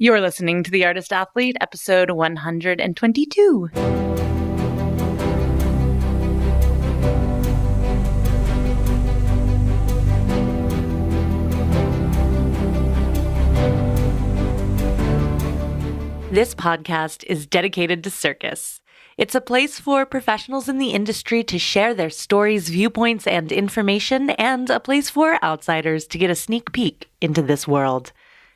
You're listening to The Artist Athlete, episode 122. This podcast is dedicated to Circus. It's a place for professionals in the industry to share their stories, viewpoints, and information, and a place for outsiders to get a sneak peek into this world.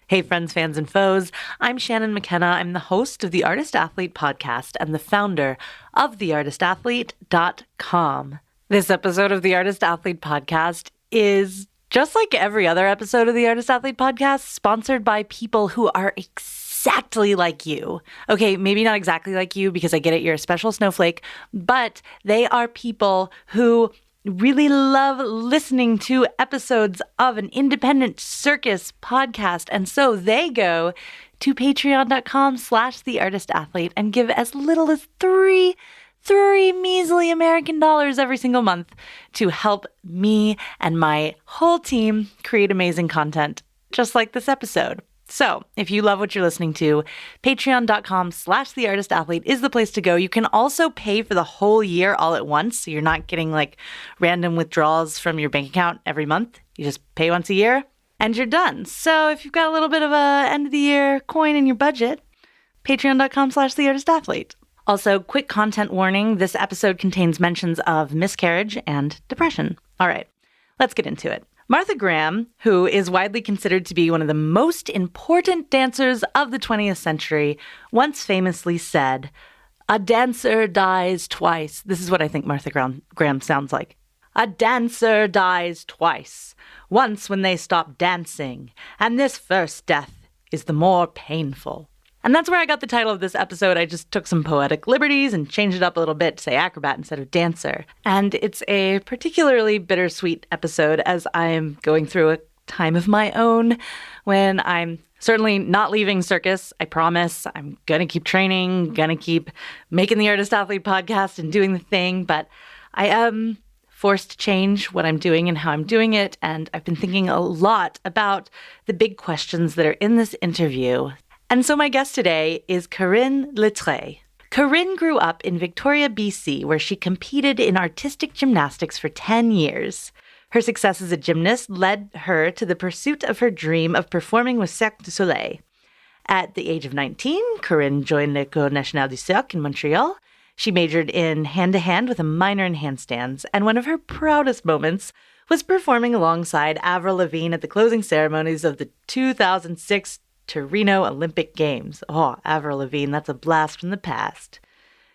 Hey friends, fans, and foes, I'm Shannon McKenna. I'm the host of the Artist Athlete podcast and the founder of theartistathlete.com. This episode of the Artist Athlete podcast is, just like every other episode of the Artist Athlete podcast, sponsored by people who are exactly like you. Okay, maybe not exactly like you because I get it, you're a special snowflake, but they are people who really love listening to episodes of an independent circus podcast. And so they go to patreon.com/theartistathlete and give as little as three measly American dollars every single month to help me and my whole team create amazing content, just like this episode. So if you love what you're listening to, patreon.com/theartistathlete is the place to go. You can also pay for the whole year all at once. So you're not getting like random withdrawals from your bank account every month. You just pay once a year and you're done. So if you've got a little bit of a end of the year coin in your budget, patreon.com/theartistathlete. Also, quick content warning. This episode contains mentions of miscarriage and depression. All right, let's get into it. Martha Graham, who is widely considered to be one of the most important dancers of the 20th century, once famously said, "A dancer dies twice." This is what I think Martha Graham sounds like. "A dancer dies twice. Once when they stop dancing, and this first death is the more painful." And that's where I got the title of this episode. I just took some poetic liberties and changed it up a little bit to say acrobat instead of dancer. And it's a particularly bittersweet episode as I'm going through a time of my own when I'm certainly not leaving Circus. I promise. I'm going to keep training, going to keep making the Artist Athlete podcast and doing the thing. But I am forced to change what I'm doing and how I'm doing it. And I've been thinking a lot about the big questions that are in this interview. And so my guest today is Corinne Letray. Corinne grew up in Victoria, BC, where she competed in artistic gymnastics for 10 years. Her success as a gymnast led her to the pursuit of her dream of performing with Cirque du Soleil. At the age of 19, Corinne joined l'École nationale du cirque in Montreal. She majored in hand-to-hand with a minor in handstands, and one of her proudest moments was performing alongside Avril Lavigne at the closing ceremonies of the 2006 Torino Olympic Games. Oh, Avril Lavigne, that's a blast from the past.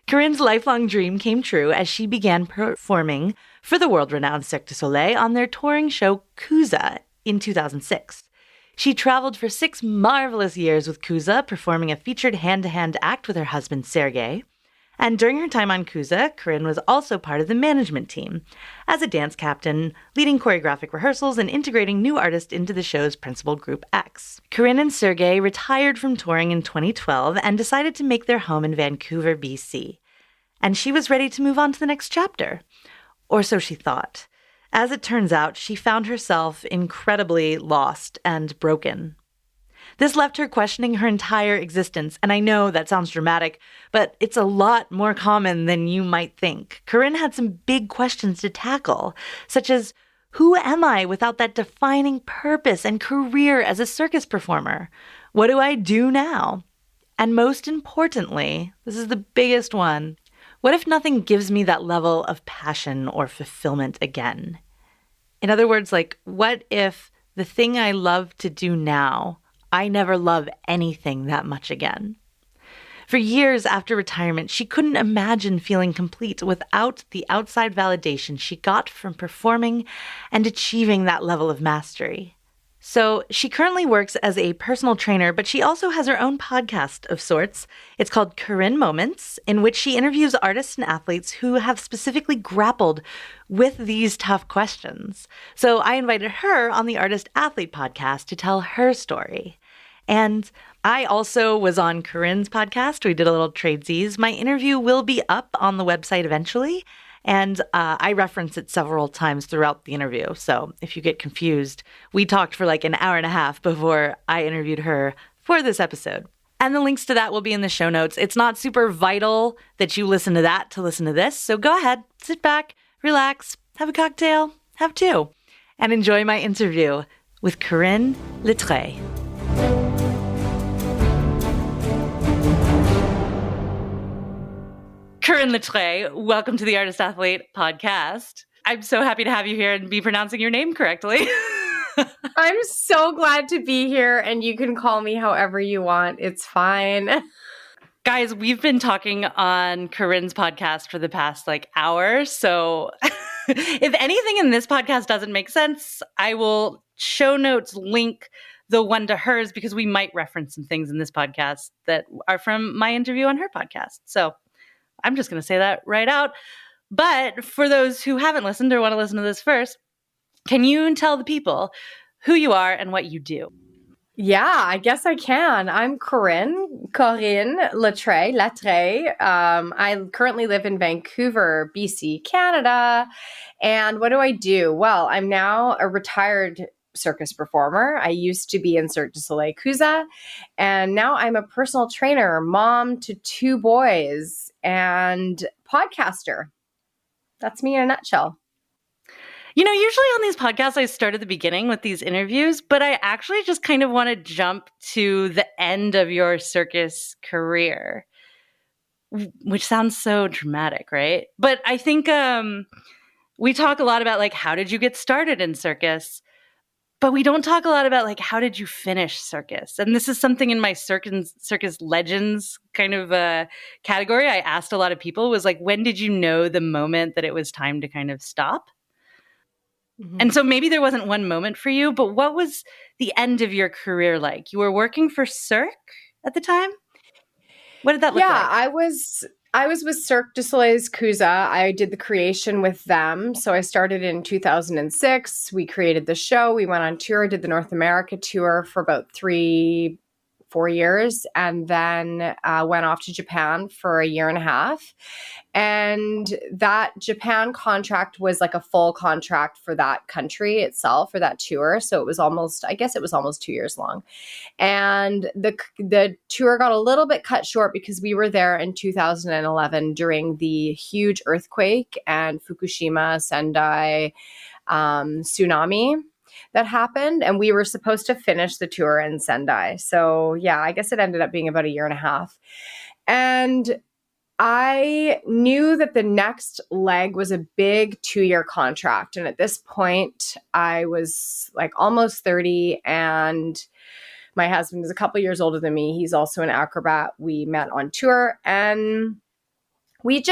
Corinne's lifelong dream came true as she began performing for the world-renowned Cirque du Soleil on their touring show Cusa in 2006. She traveled for 6 marvelous years with Cusa, performing a featured hand-to-hand act with her husband Sergei. And during her time on Cusa, Corinne was also part of the management team as a dance captain, leading choreographic rehearsals and integrating new artists into the show's principal group X. Corinne and Sergei retired from touring in 2012 and decided to make their home in Vancouver, BC. And she was ready to move on to the next chapter. Or so she thought. As it turns out, she found herself incredibly lost and broken. This left her questioning her entire existence, and I know that sounds dramatic, but it's a lot more common than you might think. Corinne had some big questions to tackle, such as, who am I without that defining purpose and career as a circus performer? What do I do now? And most importantly, this is the biggest one, what if nothing gives me that level of passion or fulfillment again? In other words, like, what if the thing I love to do now, I never love anything that much again? For years after retirement, she couldn't imagine feeling complete without the outside validation she got from performing and achieving that level of mastery. So she currently works as a personal trainer, but she also has her own podcast of sorts. It's called Corinne Moments, in which she interviews artists and athletes who have specifically grappled with these tough questions. So I invited her on the Artist Athlete podcast to tell her story. And I also was on Corinne's podcast. We did a little tradesies. My interview will be up on the website eventually. And I reference it several times throughout the interview. So if you get confused, we talked for like an hour and a half before I interviewed her for this episode. And the links to that will be in the show notes. It's not super vital that you listen to that to listen to this. So go ahead, sit back, relax, have a cocktail, have two, and enjoy my interview with Corinne Letray. Corinne Letray, welcome to the Artist Athlete podcast. I'm so happy to have you here and be pronouncing your name correctly. I'm so glad to be here, and you can call me however you want. It's fine. Guys, we've been talking on Corinne's podcast for the past hour. So if anything in this podcast doesn't make sense, I will show notes link the one to hers because we might reference some things in this podcast that are from my interview on her podcast. So I'm just going to say that right out. But for those who haven't listened or want to listen to this first, can you tell the people who you are and what you do? Yeah, I guess I can. I'm Corinne Letray. I currently live in Vancouver, BC, Canada. And what do I do? Well, I'm now a retired circus performer. I used to be in Cirque du Soleil, and now I'm a personal trainer, mom to 2 boys, and podcaster. That's me in a nutshell. Usually on these podcasts, I start at the beginning with these interviews, but I actually just kind of want to jump to the end of your circus career, which sounds so dramatic, right? But I think we talk a lot about how did you get started in circus, but we don't talk a lot about how did you finish circus? And this is something in my circus legends kind of category I asked a lot of people was when did you know the moment that it was time to kind of stop? Mm-hmm. And so maybe there wasn't one moment for you, but what was the end of your career like? You were working for Cirque at the time? What did that look like? Yeah, I was with Cirque du Soleil's Cusa. I did the creation with them. So I started in 2006. We created the show. We went on tour, did the North America tour for about 3-4 years, and then went off to Japan for 1.5 years. And that Japan contract was a full contract for that country itself, for that tour. So it was almost 2 years long. And the tour got a little bit cut short because we were there in 2011 during the huge earthquake and Fukushima, Sendai tsunami that happened. And we were supposed to finish the tour in Sendai. So yeah, I guess it ended up being about 1.5 years. And I knew that the next leg was a big 2-year contract. And at this point, I was almost 30, and my husband is a couple years older than me. He's also an acrobat. We met on tour, and we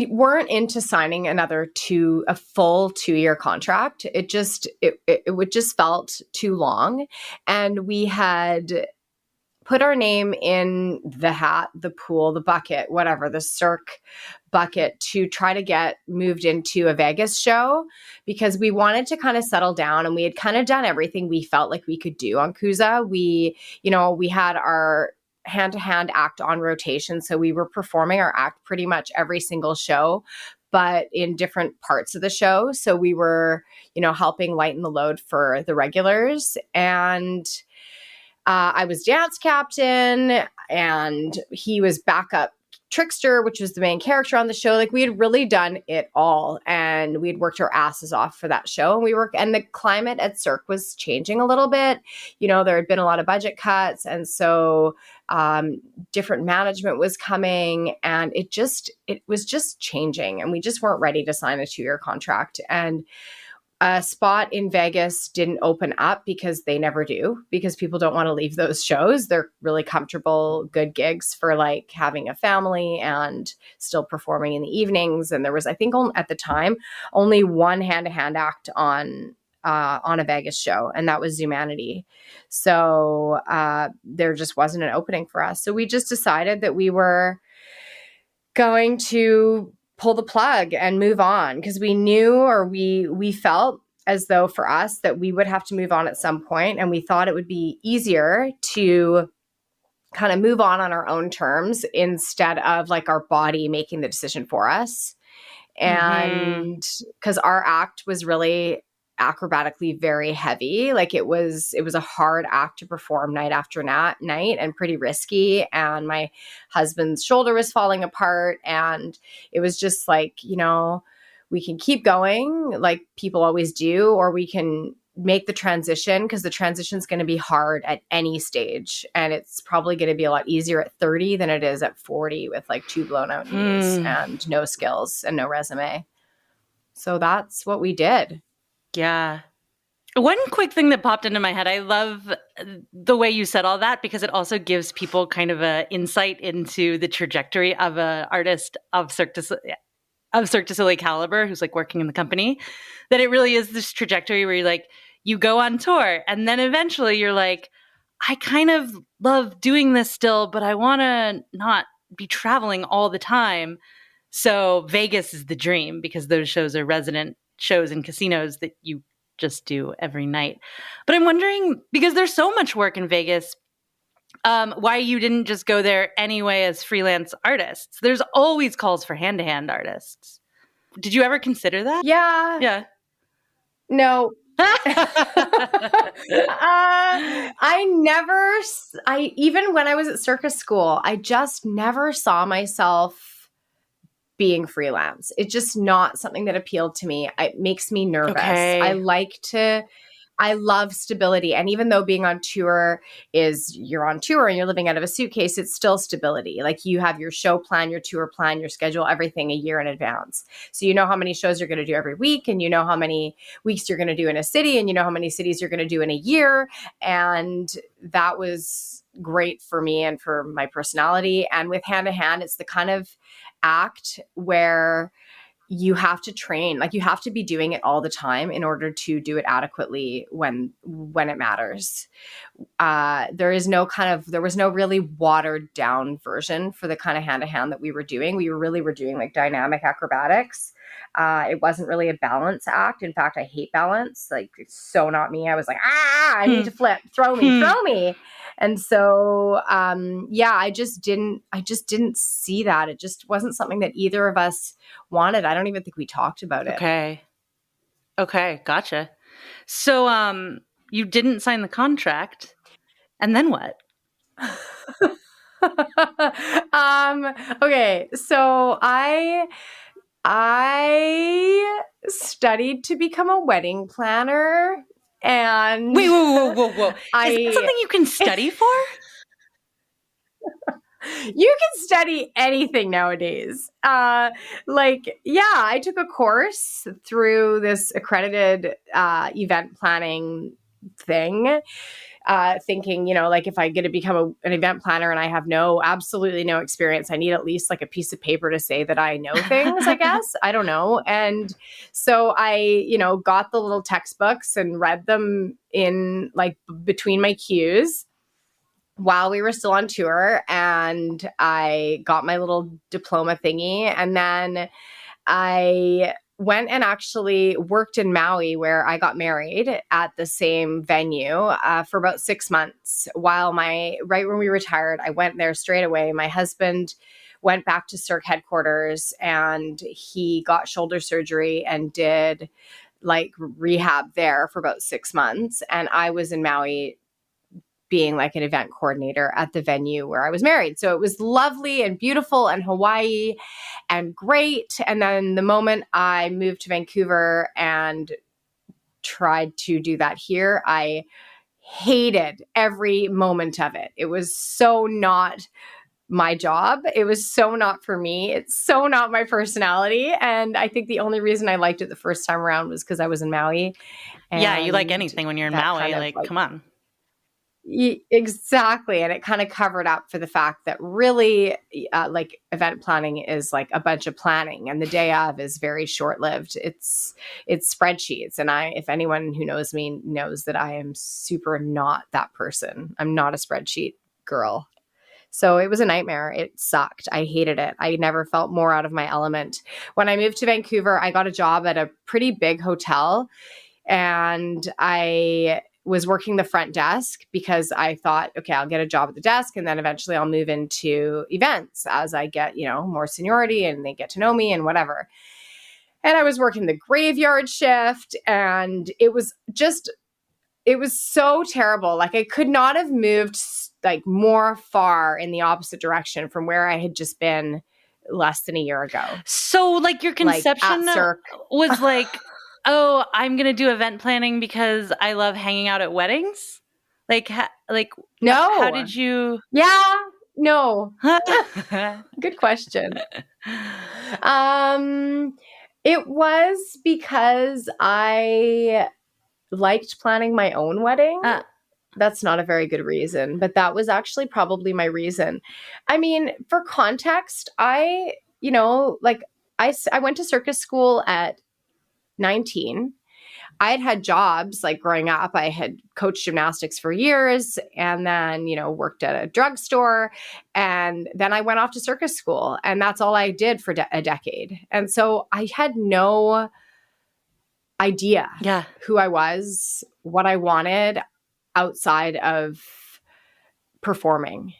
weren't into signing a full 2-year contract. It would just felt too long. And we had put our name in the hat, the pool, the bucket, whatever, the Cirque bucket to try to get moved into a Vegas show because we wanted to kind of settle down, and we had kind of done everything we felt like we could do on Cusa. We had our hand-to-hand act on rotation. So we were performing our act pretty much every single show, but in different parts of the show. So we were, helping lighten the load for the regulars. And I was dance captain, and he was backup trickster, which was the main character on the show. We had really done it all, and we'd worked our asses off for that show. And the climate at Cirque was changing a little bit. There had been a lot of budget cuts, and so different management was coming, and it was just changing, and we just weren't ready to sign a 2-year contract. And a spot in Vegas didn't open up because they never do, because people don't want to leave those shows. They're really comfortable, good gigs for having a family and still performing in the evenings. And there was, I think at the time, only one hand-to-hand act on a Vegas show, and that was Zumanity. So there just wasn't an opening for us. So we just decided that we were going to pull the plug and move on, because we knew, or we felt as though for us that we would have to move on at some point, and we thought it would be easier to kind of move on our own terms instead of our body making the decision for us. And because our act was really acrobatically very heavy. Like it was a hard act to perform night after night and pretty risky. And my husband's shoulder was falling apart. And it was just like, you know, we can keep going like people always do, or we can make the transition, because the transition is going to be hard at any stage. And it's probably going to be a lot easier at 30 than it is at 40 with like 2 blown out knees and no skills and no resume. So that's what we did. Yeah. One quick thing that popped into my head, I love the way you said all that, because it also gives people kind of an insight into the trajectory of an artist of Cirque du Soleil caliber who's like working in the company, that it really is this trajectory where you're like, you go on tour and then eventually you're like, I kind of love doing this still, but I want to not be traveling all the time. So Vegas is the dream, because those shows are resident shows in casinos that you just do every night. But I'm wondering, because there's so much work in Vegas, why you didn't just go there anyway as freelance artists. There's always calls for hand-to-hand artists. Did you ever consider that? Yeah. Yeah. No. Even when I was at circus school, I just never saw myself being freelance. It's just not something that appealed to me. It makes me nervous. Okay. I love stability. And even though being on tour you're on tour and you're living out of a suitcase, it's still stability. Like you have your show plan, your tour plan, your schedule, everything a year in advance. So you know how many shows you're going to do every week, and you know how many weeks you're going to do in a city, and you know how many cities you're going to do in a year. And that was great for me and for my personality. And with hand to hand, it's the kind of act where you have to train, like you have to be doing it all the time in order to do it adequately when it matters. There was no really watered down version for the kind of hand to hand that we were doing. We were doing like dynamic acrobatics. It wasn't really a balance act. In fact, I hate balance. Like it's so not me. I was like, I need to flip, throw me. And so, I just didn't see that. It just wasn't something that either of us wanted. I don't even think we talked about it. Okay. Gotcha. So, you didn't sign the contract, and then what? Okay. So I studied to become a wedding planner. And wait, whoa. Is that something you can study for? You can study anything nowadays. I took a course through this accredited event planning thing, thinking, like if I'm going to become an event planner and I have absolutely no experience, I need at least like a piece of paper to say that I know things, I guess. I don't know. And so I, got the little textbooks and read them in like between my cues while we were still on tour. And I got my little diploma thingy. And then I went and actually worked in Maui, where I got married at the same venue for about 6 months. Right when we retired, I went there straight away. My husband went back to Cirque headquarters and he got shoulder surgery and did like rehab there for about 6 months. And I was in Maui being like an event coordinator at the venue where I was married. So it was lovely and beautiful and Hawaii and great. And then the moment I moved to Vancouver and tried to do that here, I hated every moment of it. It was so not my job. It was so not for me. It's so not my personality. And I think the only reason I liked it the first time around was because I was in Maui. Yeah, you like anything when you're in Maui. Like, come on. Exactly. And it kind of covered up for the fact that really like event planning is like a bunch of planning, and the day of is very short-lived. It's spreadsheets. And if anyone who knows me knows that I am super not that person. I'm not a spreadsheet girl. So it was a nightmare. It sucked. I hated it. I never felt more out of my element. When I moved to Vancouver, I got a job at a pretty big hotel, and I was working the front desk because I thought, okay, I'll get a job at the desk and then eventually I'll move into events as I get, more seniority and they get to know me and whatever. And I was working the graveyard shift, and it was so terrible. Like, I could not have moved like more far in the opposite direction from where I had just been less than a year ago. So like your conception was like, oh, I'm going to do event planning because I love hanging out at weddings? No. How did you? Yeah, no. Good question. It was because I liked planning my own wedding. That's not a very good reason, but that was actually probably my reason. I mean, for context, I went to circus school at 19. I had jobs like growing up. I had coached gymnastics for years and then, worked at a drugstore. And then I went off to circus school, and that's all I did for a decade. And so I had no idea who I was, what I wanted outside of performing.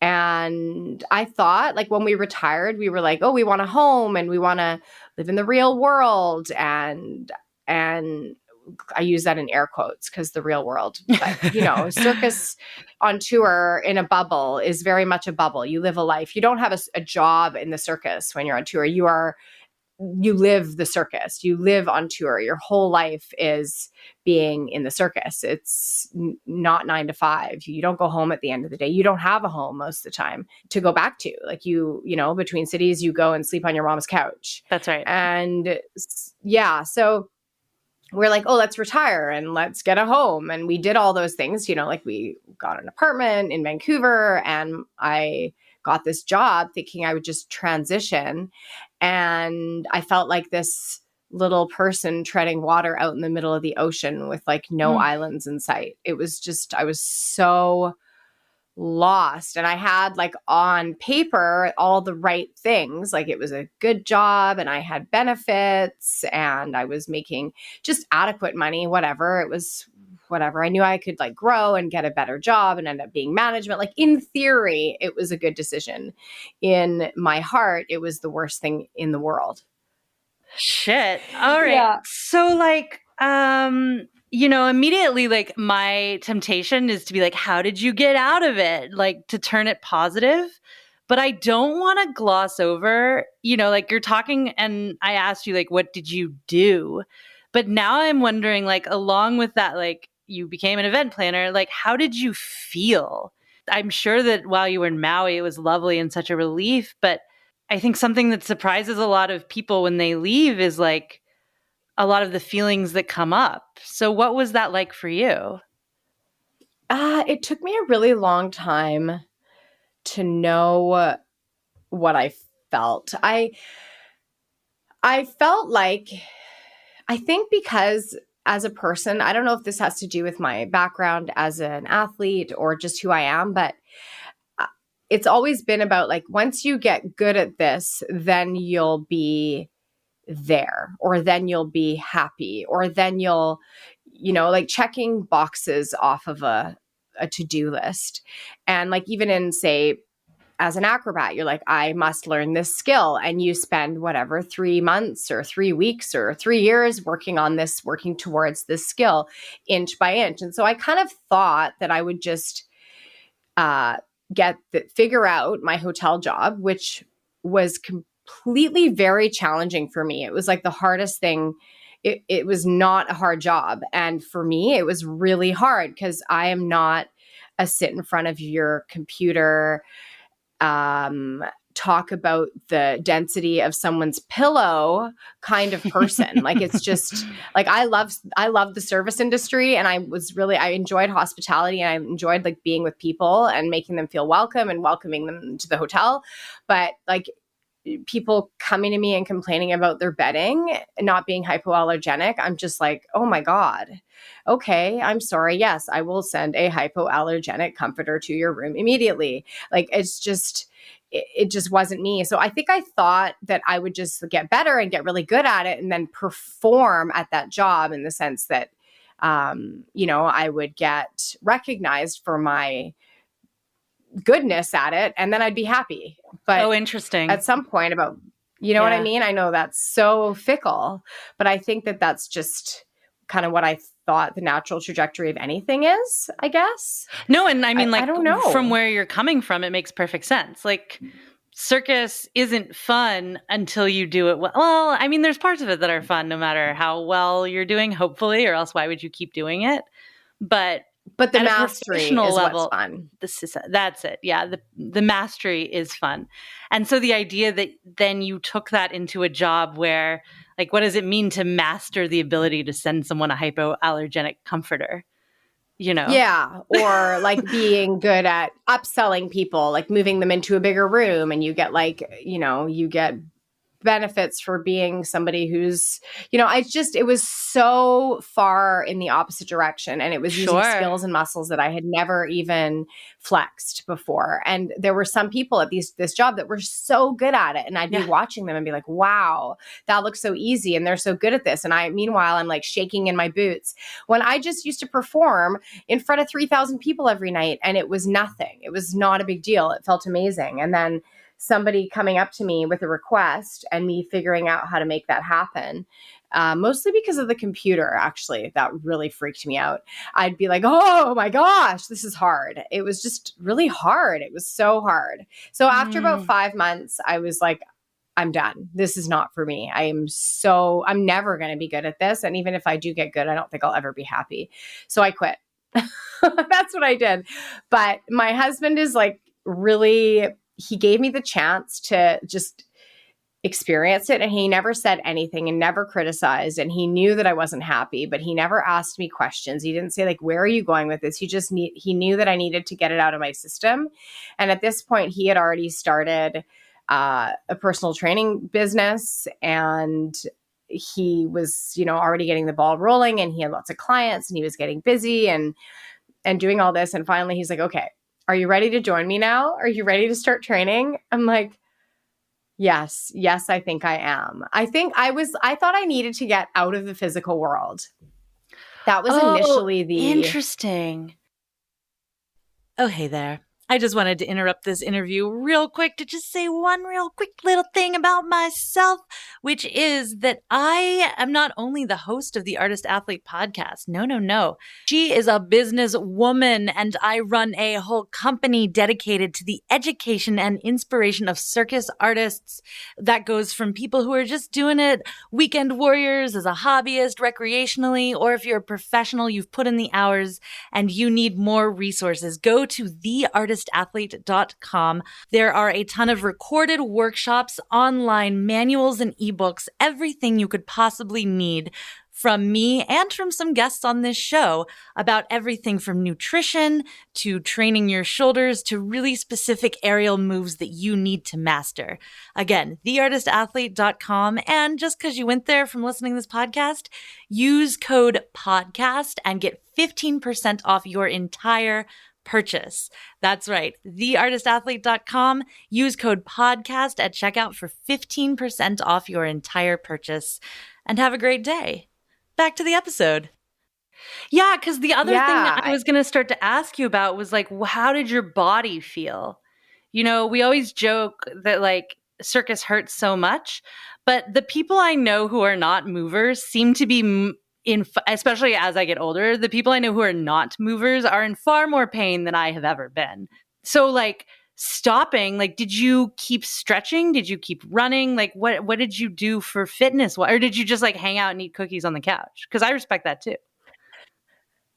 And I thought, like, when we retired, we were like, oh, we want a home and we want to live in the real world. And I use that in air quotes because the real world, but circus on tour in a bubble is very much a bubble. You live a life. You don't have a job in the circus when you're on tour. You live the circus. You live on tour. Your whole life is being in the circus. It's not 9 to 5. You don't go home at the end of the day. You don't have a home most of the time to go back to. Like between cities, you go and sleep on your mom's couch. That's right. And yeah, so we're like, oh, let's retire and let's get a home. And we did all those things, like we got an apartment in Vancouver, and I got this job thinking I would just transition. And I felt like this little person treading water out in the middle of the ocean with like no islands in sight. It was just, I was so lost. And I had like on paper all the right things. Like, it was a good job and I had benefits and I was making just adequate money, whatever. It was whatever. I knew I could like grow and get a better job and end up being management. Like, in theory, it was a good decision. In my heart, it was the worst thing in the world. Shit. All right. Yeah. So like, immediately like my temptation is to be like, how did you get out of it? Like, to turn it positive. But I don't want to gloss over, like you're talking and I asked you like, what did you do? But now I'm wondering, like, along with that, like, you became an event planner, like, how did you feel? I'm sure that while you were in Maui, it was lovely and such a relief. But I think something that surprises a lot of people when they leave is like a lot of the feelings that come up. So what was that like for you? It took me a really long time to know what I felt. I felt like, I think because as a person, I don't know if this has to do with my background as an athlete or just who I am, but it's always been about like, once you get good at this, then you'll be there, or then you'll be happy, or then you'll, like checking boxes off of a to-do list. And like, even in, say, as an acrobat, you're like, I must learn this skill. And you spend 3 months or 3 weeks or 3 years working towards this skill inch by inch. And so I kind of thought that I would just figure out my hotel job, which was completely very challenging for me. It was like the hardest thing. It was not a hard job. And for me, it was really hard because I am not a sit in front of your computer, talk about the density of someone's pillow kind of person. Like, it's just like, I love the service industry, and I enjoyed hospitality, and I enjoyed like being with people and making them feel welcome and welcoming them to the hotel. But like, people coming to me and complaining about their bedding and not being hypoallergenic, I'm just like, oh my God. Okay, I'm sorry. Yes, I will send a hypoallergenic comforter to your room immediately. Like, it just wasn't me. So I think I thought that I would just get better and get really good at it and then perform at that job, in the sense that, I would get recognized for my goodness at it, and then I'd be happy. But oh, interesting. At some point, about You know what I Yeah. mean? I know that's so fickle, but I think that that's just kind of what I thought the natural trajectory of anything is, I guess. No, and I mean, I like, don't from know. where you're coming from, it makes perfect sense. Like, circus isn't fun until you do it well. Well, I mean, there's parts of it that are fun no matter how well you're doing, hopefully, or else why would you keep doing it? But But the at a mastery professional is what's level, fun. that's it. Yeah, the mastery is fun. And so the idea that then you took that into a job where, like, what does it mean to master the ability to send someone a hypoallergenic comforter? You know? Yeah. Or like being good at upselling people, like moving them into a bigger room and you get like, you get benefits for being somebody who's, it was so far in the opposite direction. And it was using Sure. skills and muscles that I had never even flexed before. And there were some people at this job that were so good at it. And I'd be Yeah. watching them and be like, wow, that looks so easy. And they're so good at this. And meanwhile, I'm like shaking in my boots when I just used to perform in front of 3,000 people every night. And it was nothing. It was not a big deal. It felt amazing. And then somebody coming up to me with a request and me figuring out how to make that happen. Mostly because of the computer, actually, that really freaked me out. I'd be like, oh my gosh, this is hard. It was just really hard. It was so hard. So after about 5 months, I was like, I'm done. This is not for me. I'm never going to be good at this. And even if I do get good, I don't think I'll ever be happy. So I quit. That's what I did. But my husband is like really, he gave me the chance to just experience it. And he never said anything and never criticized. And he knew that I wasn't happy, but he never asked me questions. He didn't say like, where are you going with this? He knew that I needed to get it out of my system. And at this point, he had already started a personal training business, and he was, already getting the ball rolling, and he had lots of clients and he was getting busy and doing all this. And finally he's like, okay, are you ready to join me now? Are you ready to start training? I'm like, yes, I think I am. I thought I needed to get out of the physical world. That was initially Interesting. Oh, hey there. I just wanted to interrupt this interview real quick to just say one real quick little thing about myself, which is that I am not only the host of the Artist Athlete podcast. No. She is a business woman, and I run a whole company dedicated to the education and inspiration of circus artists. That goes from people who are just doing it, weekend warriors, as a hobbyist, recreationally, or if you're a professional, you've put in the hours and you need more resources, go to theartistathlete.com. There are a ton of recorded workshops, online manuals and ebooks, everything you could possibly need from me and from some guests on this show about everything from nutrition to training your shoulders to really specific aerial moves that you need to master. Again, theartistathlete.com. And just because you went there from listening to this podcast, use code PODCAST and get 15% off your entire purchase. That's right. Theartistathlete.com. Use code PODCAST at checkout for 15% off your entire purchase. And have a great day. Back to the episode. Yeah, because the other thing that I was going to start to ask you about was like, how did your body feel? We always joke that like circus hurts so much, but the people I know who are not movers seem to be especially as I get older, the people I know who are not movers are in far more pain than I have ever been. So like stopping, like, did you keep stretching? Did you keep running? Like what did you do for fitness? Or did you just like hang out and eat cookies on the couch? Because I respect that too.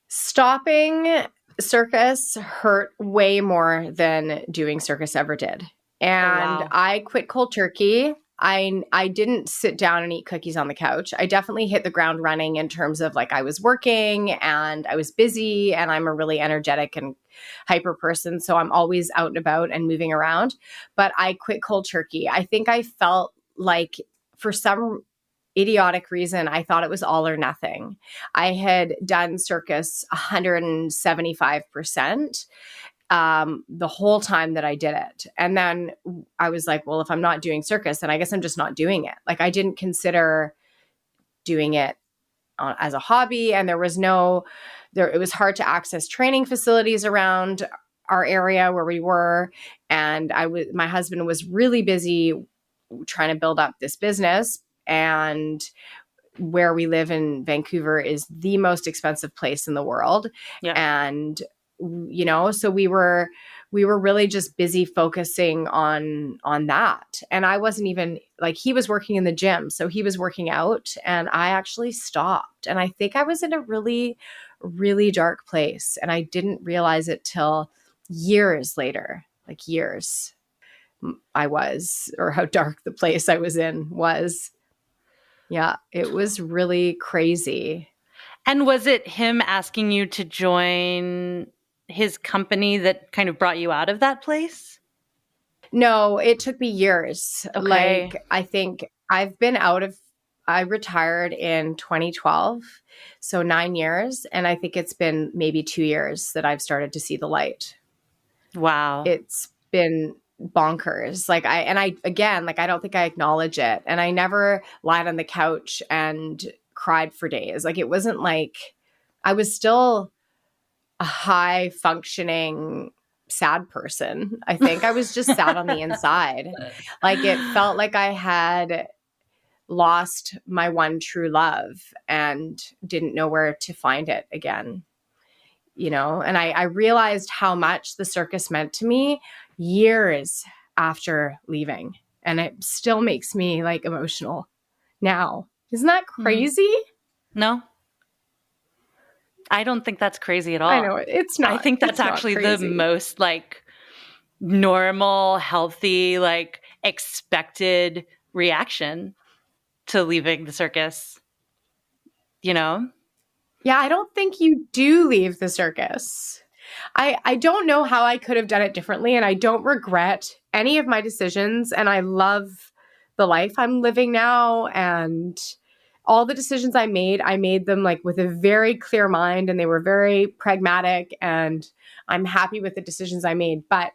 Stopping circus hurt way more than doing circus ever did. And wow. I quit cold turkey. I didn't sit down and eat cookies on the couch. I definitely hit the ground running in terms of like I was working and I was busy, and I'm a really energetic and hyper person. So I'm always out and about and moving around. But I quit cold turkey. I think I felt like for some idiotic reason, I thought it was all or nothing. I had done circus 175%. The whole time that I did it. And then I was like, well, if I'm not doing circus, then I guess I'm just not doing it. Like I didn't consider doing it as a hobby. And it was hard to access training facilities around our area where we were. And my husband was really busy trying to build up this business. And where we live in Vancouver is the most expensive place in the world. Yeah. And, so we were really just busy focusing on that. And I wasn't even like, he was working in the gym, so he was working out, and I actually stopped. And I think I was in a really, really dark place, and I didn't realize it till years later, like years I was, or how dark the place I was in was. Yeah, it was really crazy. And was it him asking you to join his company that kind of brought you out of that place? No, it took me years. Okay. Like, I think I retired in 2012, so 9 years. And I think it's been maybe 2 years that I've started to see the light. Wow. It's been bonkers. Like, I don't think I acknowledge it. And I never lied on the couch and cried for days. Like, it wasn't like I was still a high functioning sad person. I think I was just sad on the inside. Like, it felt like I had lost my one true love and didn't know where to find it again. And I realized how much the circus meant to me years after leaving. And it still makes me like emotional now. Isn't that crazy? No, I don't think that's crazy at all. I know it's not. I think that's actually the most like normal, healthy, like expected reaction to leaving the circus. Yeah, I don't think you do leave the circus. I don't know how I could have done it differently, and I don't regret any of my decisions, and I love the life I'm living now, and all the decisions I made them like with a very clear mind, and they were very pragmatic, and I'm happy with the decisions I made. But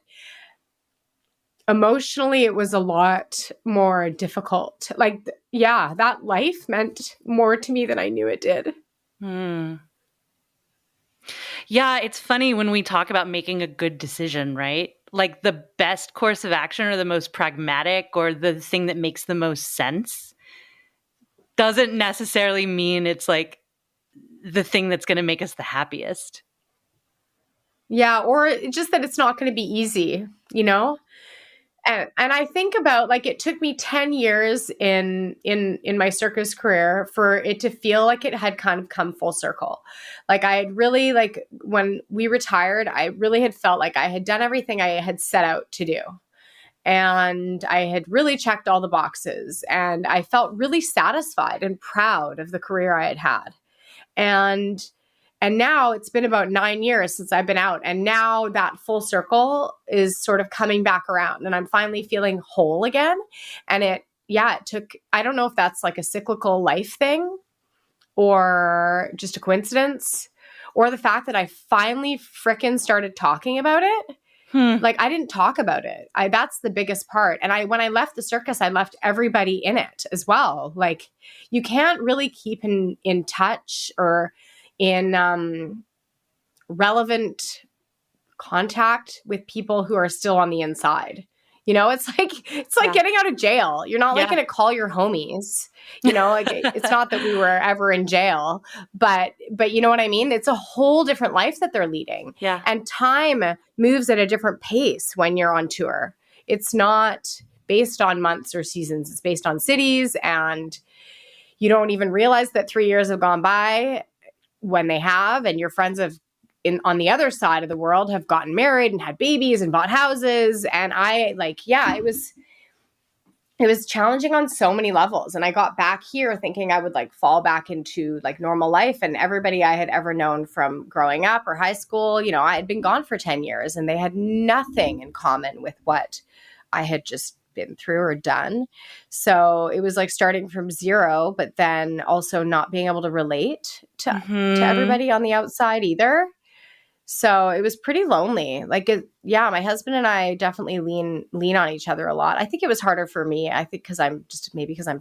emotionally, it was a lot more difficult. Like, yeah, that life meant more to me than I knew it did. Yeah, it's funny when we talk about making a good decision, right? Like the best course of action or the most pragmatic or the thing that makes the most sense doesn't necessarily mean it's like the thing that's going to make us the happiest. Yeah, or just that it's not going to be easy, And I think about like it took me 10 years in my circus career for it to feel like it had kind of come full circle. Like I had really like when we retired, I really had felt like I had done everything I had set out to do. And I had really checked all the boxes, and I felt really satisfied and proud of the career I had had. And now it's been about 9 years since I've been out. And now that full circle is sort of coming back around, and I'm finally feeling whole again. And it took, I don't know if that's like a cyclical life thing or just a coincidence, or the fact that I finally frickin' started talking about it. Like I didn't talk about it. That's the biggest part. And when I left the circus, I left everybody in it as well. Like you can't really keep in touch or in relevant contact with people who are still on the inside. It's like getting out of jail. You're not like going to call your homies. Like it's not that we were ever in jail, but you know what I mean? It's a whole different life that they're leading. Yeah. And time moves at a different pace when you're on tour. It's not based on months or seasons. It's based on cities, and you don't even realize that 3 years have gone by when they have, and your friends on the other side of the world have gotten married and had babies and bought houses. And it was challenging on so many levels. And I got back here thinking I would like fall back into like normal life, and everybody I had ever known from growing up or high school, I had been gone for 10 years, and they had nothing in common with what I had just been through or done. So it was like starting from zero, but then also not being able to relate to everybody on the outside either. So it was pretty lonely. Like, my husband and I definitely lean on each other a lot. I think it was harder for me. I think because I'm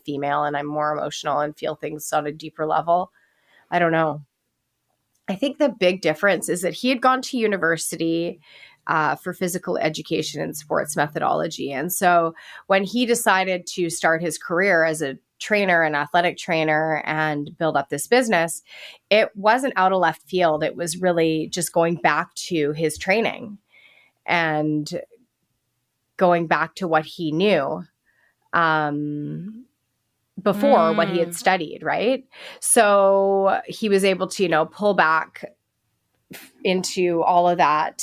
female and I'm more emotional and feel things on a deeper level. I don't know. I think the big difference is that he had gone to university for physical education and sports methodology. And so when he decided to start his career as a trainer, an athletic trainer, and build up this business, it wasn't out of left field. It was really just going back to his training and going back to what he knew before what he had studied, right? So he was able to, pull back into all of that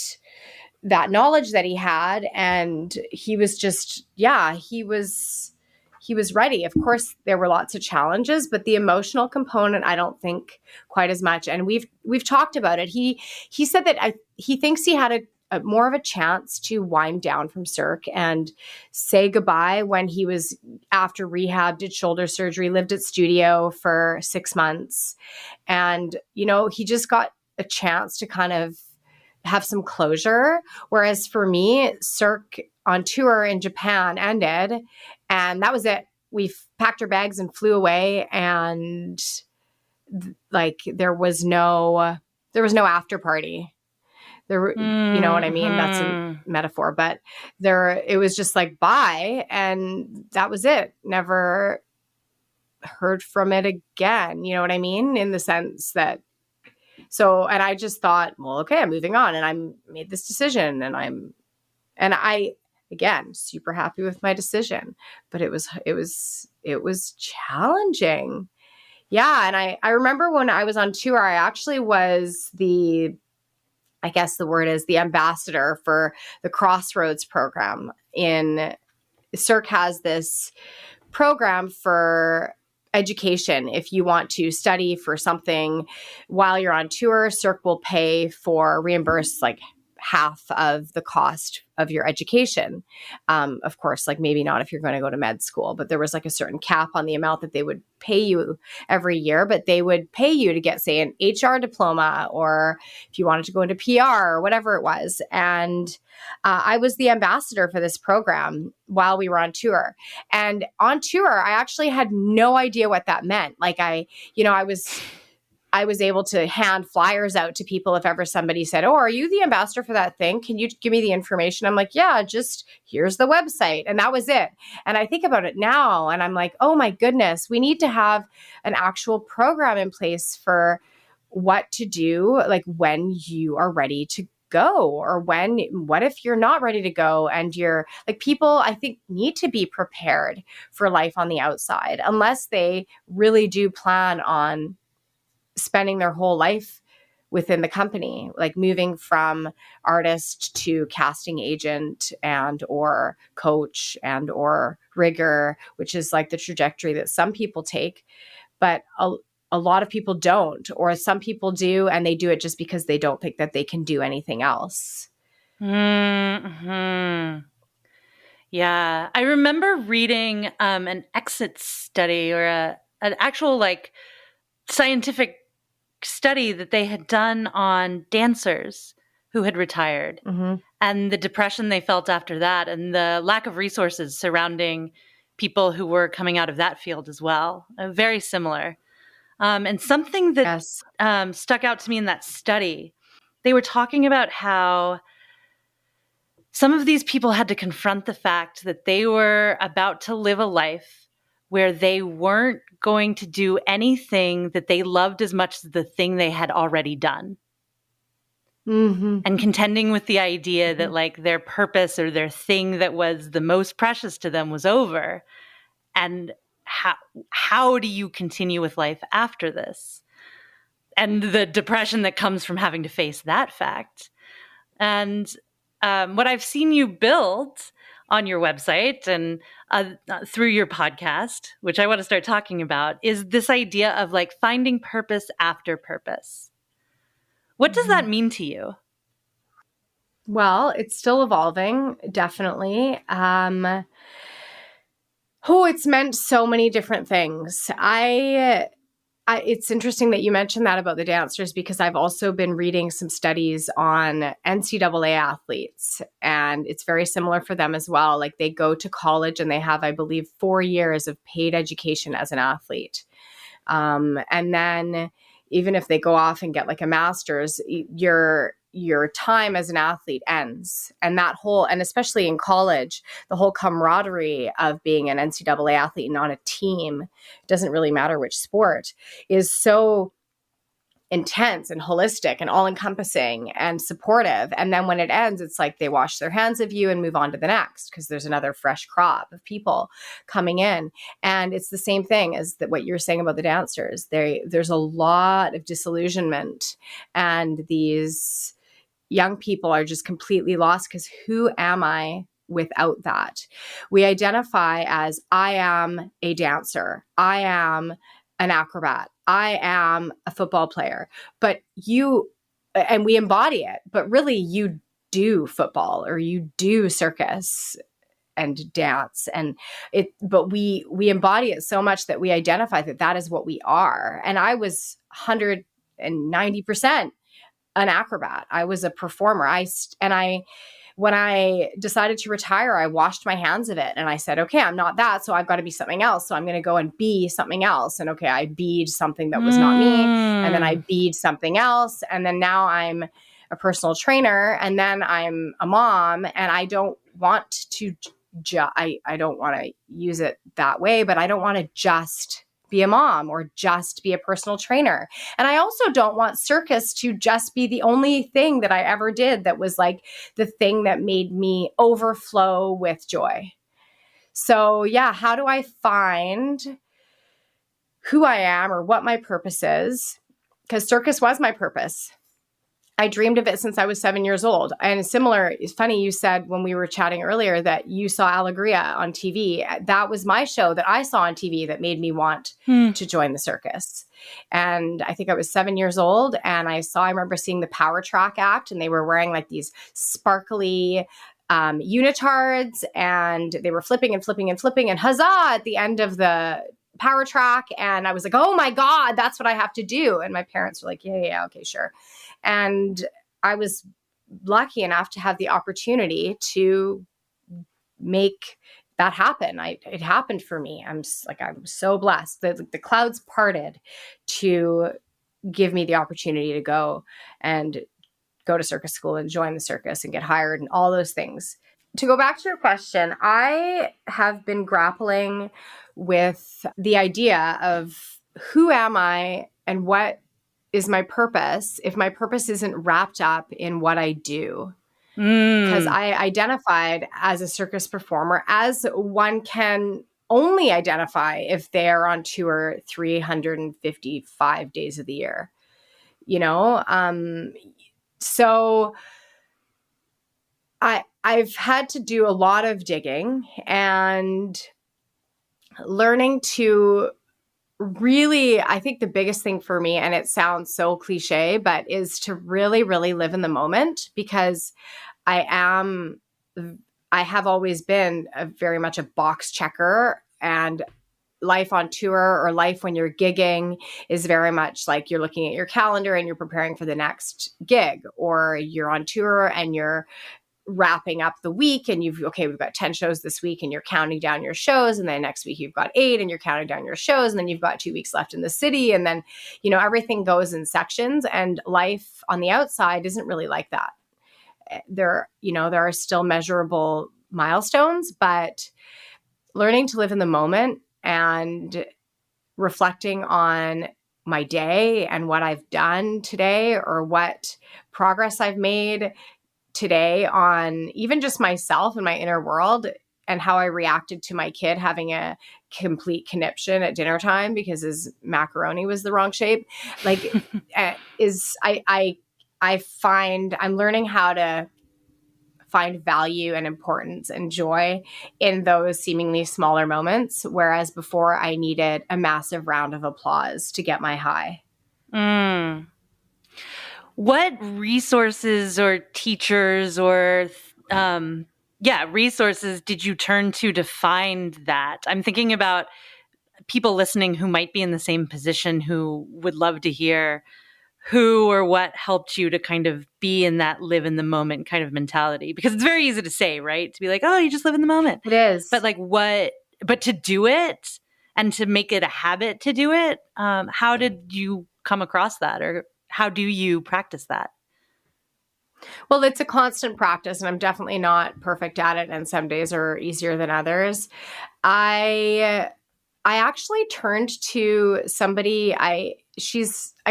knowledge that he had. And he was just, he was ready. Of course, there were lots of challenges, but the emotional component, I don't think quite as much. And we've talked about it. He said that he thinks he had a more of a chance to wind down from Cirque and say goodbye when he was after rehab, did shoulder surgery, lived at studio for 6 months. And, he just got a chance to kind of have some closure. Whereas for me, Cirque on tour in Japan ended, and that was it. We packed our bags and flew away, and there was no after party. There, you know what I mean? That's a metaphor, but it was just like, bye. And that was it. Never heard from it again. You know what I mean? In the sense that, and I just thought, well, okay, I'm moving on, and I made this decision, and I, again, super happy with my decision, but it was challenging. Yeah. And I remember when I was on tour, I actually was I guess the word is the ambassador for the Crossroads Program. Cirque has this program for education. If you want to study for something while you're on tour, Cirque will reimburse half of the cost of your education. Of course, maybe not if you're going to go to med school, but there was a certain cap on the amount that they would pay you every year, but they would pay you to get, say, an HR diploma, or if you wanted to go into PR or whatever it was. And I was the ambassador for this program while we were on tour. And on tour, I actually had no idea what that meant. I was able to hand flyers out to people if ever somebody said, "Oh, are you the ambassador for that thing? Can you give me the information?" I'm like, "Yeah, just here's the website." And that was it. And I think about it now and I'm like, oh my goodness, we need to have an actual program in place for what to do, when you are ready to go, or what if you're not ready to go, and you're people, I think, need to be prepared for life on the outside, unless they really do plan on spending their whole life within the company, moving from artist to casting agent and or coach and or rigger, which is the trajectory that some people take, but a lot of people don't, or some people do, and they do it just because they don't think that they can do anything else. Hmm. Yeah, I remember reading an exit study, or an actual scientific study that they had done on dancers who had retired, and the depression they felt after that, and the lack of resources surrounding people who were coming out of that field as well. Very similar. And something that stuck out to me in that study, they were talking about how some of these people had to confront the fact that they were about to live a life where they weren't going to do anything that they loved as much as the thing they had already done. And contending with the idea that their purpose or their thing that was the most precious to them was over. And how do you continue with life after this? And the depression that comes from having to face that fact. And what I've seen you build on your website and through your podcast, which I want to start talking about, is this idea of finding purpose after purpose. What does that mean to you? Well, it's still evolving, definitely. It's meant so many different things. It's interesting that you mentioned that about the dancers, because I've also been reading some studies on NCAA athletes, and it's very similar for them as well. They go to college and they have, I believe, 4 years of paid education as an athlete. And then even if they go off and get a master's, you're your time as an athlete ends. And and especially in college, the whole camaraderie of being an NCAA athlete and on a team, doesn't really matter which sport, is so intense and holistic and all encompassing and supportive. And then when it ends, it's like they wash their hands of you and move on to the next, because there's another fresh crop of people coming in. And it's the same thing as what you were saying about the dancers. There's a lot of disillusionment, and these young people are just completely lost, because who am I without that? We identify as, I am a dancer, I am an acrobat, I am a football player, and we embody it, but really you do football or you do circus and dance, but we embody it so much that we identify that is what we are. And I was 190% an acrobat. I was a performer. When I decided to retire, I washed my hands of it and I said, okay, I'm not that, so I've got to be something else. So I'm going to go and be something else. And okay, I bead something that was not me. And then I bead something else. And then now I'm a personal trainer. And then I'm a mom. And I don't want to, I don't want to use it that way, but I don't want to just be a mom or just be a personal trainer. And I also don't want circus to just be the only thing that I ever did that was like the thing that made me overflow with joy. So yeah, how do I find who I am or what my purpose is? Because circus was my purpose. I dreamed of it since I was 7 years old. And it's funny, you said when we were chatting earlier that you saw Alegria on TV. That was my show that I saw on TV that made me want to join the circus. And I think I was 7 years old, and I remember seeing the Power Track act, and they were wearing like these sparkly unitards, and they were flipping and flipping and flipping and huzzah at the end of the Power Track. And I was like, oh my God, that's what I have to do. And my parents were like, yeah, okay, sure. And I was lucky enough to have the opportunity to make that happen. It happened for me. I'm so blessed that the clouds parted to give me the opportunity to go to circus school and join the circus and get hired and all those things. To go back to your question, I have been grappling with the idea of who am I and what is my purpose if my purpose isn't wrapped up in what I do. Because I identified as a circus performer as one can only identify if they are on tour 355 days of the year, so I've had to do a lot of digging and learning to really, I think the biggest thing for me, and it sounds so cliche, but is to really, really live in the moment, because I have always been very much a box checker, and life on tour or life when you're gigging is very much like you're looking at your calendar and you're preparing for the next gig, or you're on tour and you're wrapping up the week and we've got 10 shows this week and you're counting down your shows, and then next week you've got 8 and you're counting down your shows, and then you've got 2 weeks left in the city, and then everything goes in sections. And life on the outside isn't really like that. There are still measurable milestones, but learning to live in the moment and reflecting on my day and what I've done today, or what progress I've made today on even just myself and my inner world, and how I reacted to my kid having a complete conniption at dinner time because his macaroni was the wrong shape. I find I'm learning how to find value and importance and joy in those seemingly smaller moments, whereas before I needed a massive round of applause to get my high. What resources or teachers or resources did you turn to find that? I'm thinking about people listening who might be in the same position, who would love to hear who or what helped you to kind of be in that live in the moment kind of mentality. Because it's very easy to say, right? To be like, oh, you just live in the moment. It is. But but to do it and to make it a habit to do it, how did you come across that, or how do you practice that? Well, it's a constant practice, and I'm definitely not perfect at it, and some days are easier than others. I actually turned to somebody. I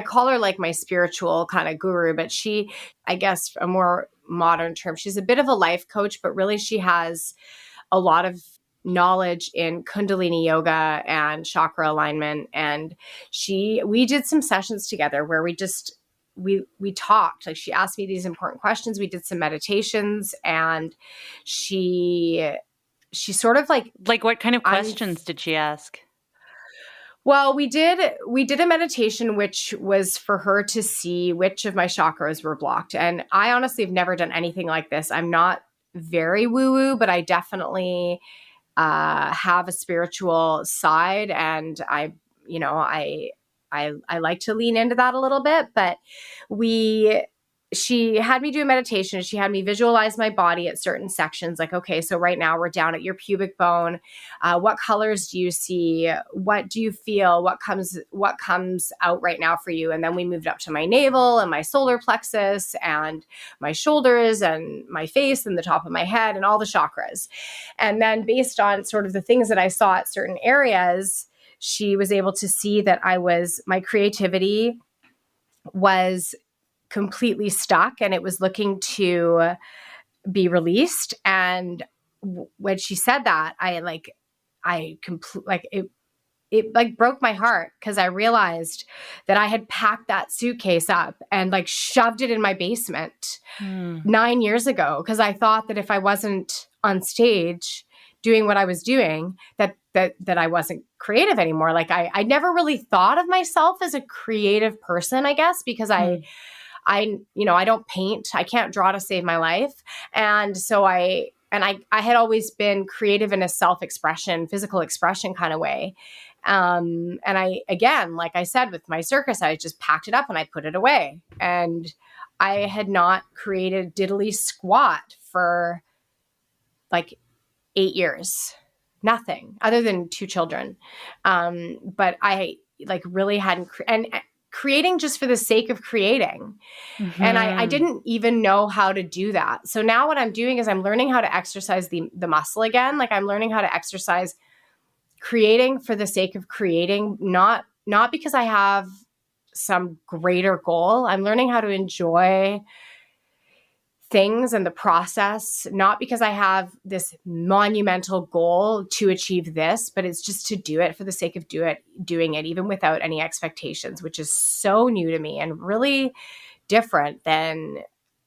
call her like my spiritual kind of guru, but she, I guess a more modern term, she's a bit of a life coach, but really she has a lot of knowledge in Kundalini yoga and chakra alignment. And we did some sessions together where we talked. Like, she asked me these important questions. We did some meditations, and she sort of like what kind of questions did she ask? Well, we did a meditation which was for her to see which of my chakras were blocked. And I honestly have never done anything like this. I'm not very woo-woo, but I definitely have a spiritual side, and I like to lean into that a little bit. But she had me do a meditation. She had me visualize my body at certain sections. Like, okay, so right now we're down at your pubic bone. What colors do you see? What do you feel? What comes out right now for you? And then we moved up to my navel and my solar plexus and my shoulders and my face and the top of my head and all the chakras. And then based on sort of the things that I saw at certain areas, she was able to see that my creativity was completely stuck and it was looking to be released. And when she said that, it broke my heart, because I realized that I had packed that suitcase up and like shoved it in my basement 9 years ago, because I thought that if I wasn't on stage doing what I was doing, that I wasn't creative anymore. Like, I never really thought of myself as a creative person, I guess, because I don't paint. I can't draw to save my life. And so I had always been creative in a self-expression, physical expression kind of way. And again, like I said, with my circus, I just packed it up and I put it away. And I had not created diddly squat for like 8 years, nothing other than 2 children. But I really hadn't, and creating just for the sake of creating. Mm-hmm. And I didn't even know how to do that. So now what I'm doing is I'm learning how to exercise the muscle again. Like, I'm learning how to exercise creating for the sake of creating, not because I have some greater goal. I'm learning how to enjoy things and the process, not because I have this monumental goal to achieve this, but it's just to do it for the sake of doing it, even without any expectations, which is so new to me and really different than